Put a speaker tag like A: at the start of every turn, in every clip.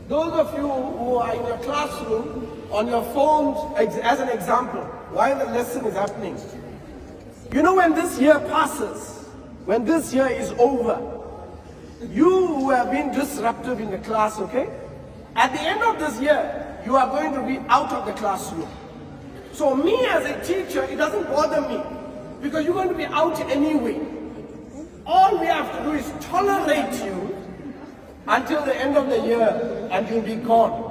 A: Those of you who are in your classroom, on your phones, as an example, while the lesson is happening. You know, when this year passes, when this year is over, you who have been disruptive in the class, okay? At the end of this year, you are going to be out of the classroom. So me as a teacher, it doesn't bother me because you're going to be out anyway. All we have to do is tolerate you until the end of the year and you'll be gone.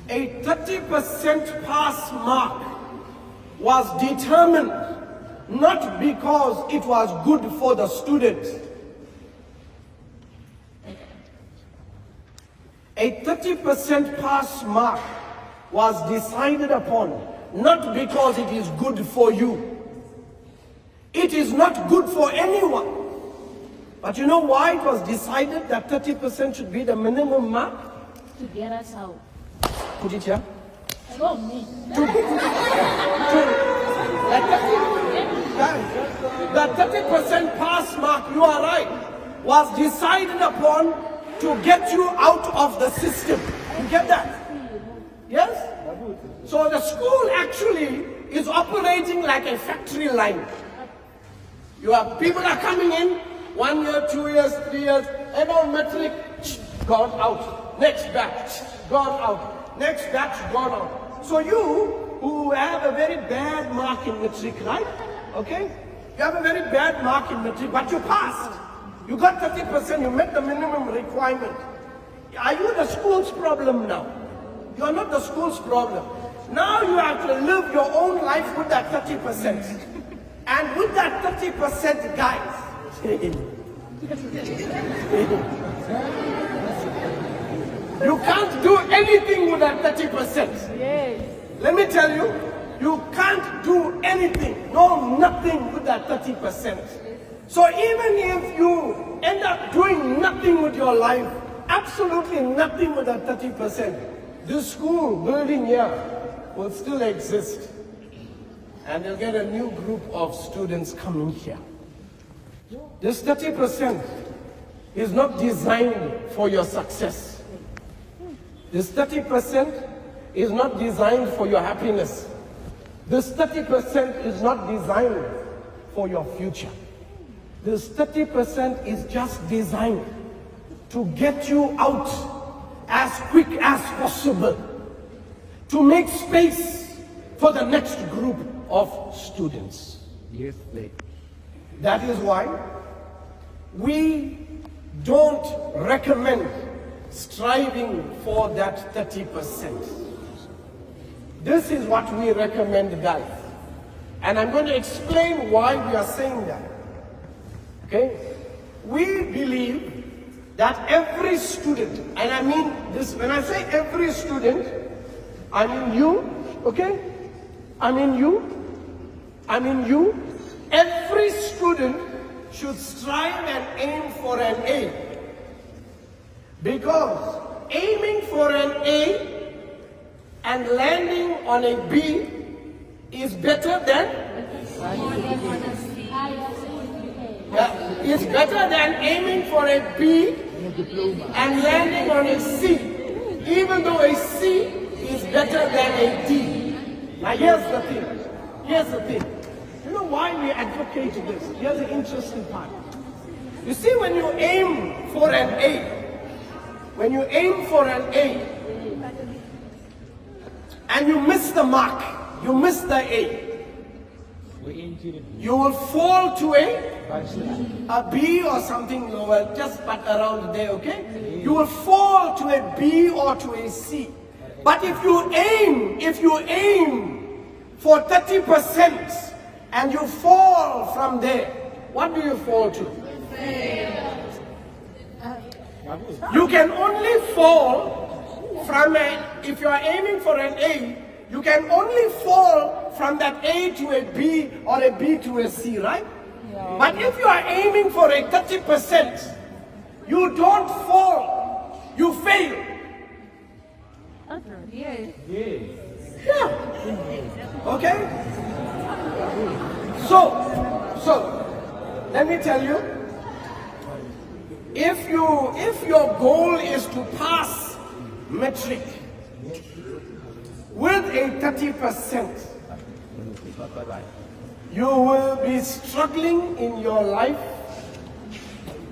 A: A 30% pass mark was determined not because it was good for the student. A 30% pass mark was decided upon not because it is good for you. It is not good for anyone. But you know why it was decided that 30% should be the minimum mark?
B: To get us out.
A: Put it here.
B: Not me.
A: The 30% pass mark, you are right, was decided upon to get you out of the system. You get that? Yes? So the school actually is operating like a factory line. You have people are coming in, 1 year, 2 years, 3 years, about metric, gone out. Next batch, gone out. Next batch, gone out. So you who have a very bad mark in metric, right? Okay? You have a very bad mark in metric, but you passed. You got 30%, you met the minimum requirement. Are you the school's problem now? You are not the school's problem. Now you have to live your own life with that 30%. And with that 30%, guys, you can't do anything with that 30%.
B: Yes.
A: Let me tell you, you can't do anything, no nothing with that 30%. So even if you end up doing nothing with your life, absolutely nothing with that 30%, this school building here will still exist. And you'll get a new group of students coming here. This 30% is not designed for your success. This 30% is not designed for your happiness. This 30% is not designed for your future. This 30% is just designed to get you out as quick as possible, to make space for the next group of students.
C: Yes, please.
A: That is why we don't recommend striving for that 30%. This is what we recommend, guys. And I'm going to explain why we are saying that. Okay? We believe that every student, and I mean this, when I say every student, I mean you, okay? I mean you. Every student should strive and aim for an A. Because aiming for an A and landing on a B is better than? It's better than aiming for a B and landing on a C, even though a C is better than a D. Now here's the thing. You know why we advocate this? Here's the interesting part. You see, when you aim for an A, and you miss the mark, you miss the A, you will fall to a B or something lower, just but around there, okay? You will fall to a B or to a C. But if you aim for 30% and you fall from there, what do you fall to? You can only fall from if you are aiming for an A, you can only fall from that A to a B or a B to a C, right? Yeah. But if you are aiming for a 30%, you don't fall, you fail.
B: Yes.
A: Yeah. Okay? So, let me tell you, if your goal is to pass matric with a 30%, you will be struggling in your life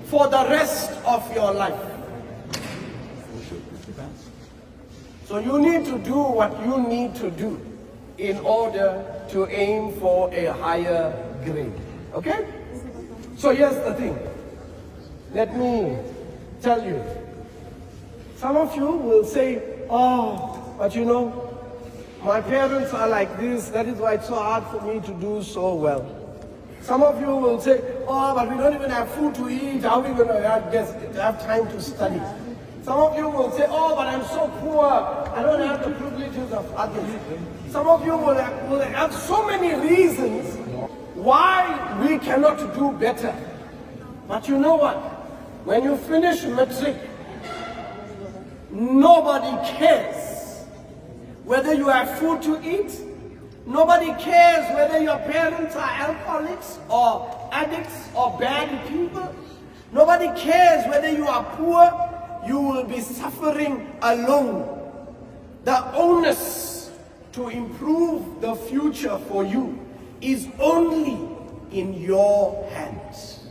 A: for the rest of your life. So you need to do what you need to do in order to aim for a higher grade. Okay? So here's the thing. Let me tell you. Some of you will say, oh, but you know, my parents are like this, that is why it's so hard for me to do so well. Some of you will say, oh, but we don't even have food to eat, how are we going to have time to study? Some of you will say, oh, but I'm so poor, I don't have the privileges of others. Some of you will have so many reasons why we cannot do better. But you know what? When you finish matric, nobody cares whether you have food to eat. Nobody cares whether your parents are alcoholics or addicts or bad people. Nobody cares whether you are poor. You will be suffering alone. The onus to improve the future for you is only in your hands.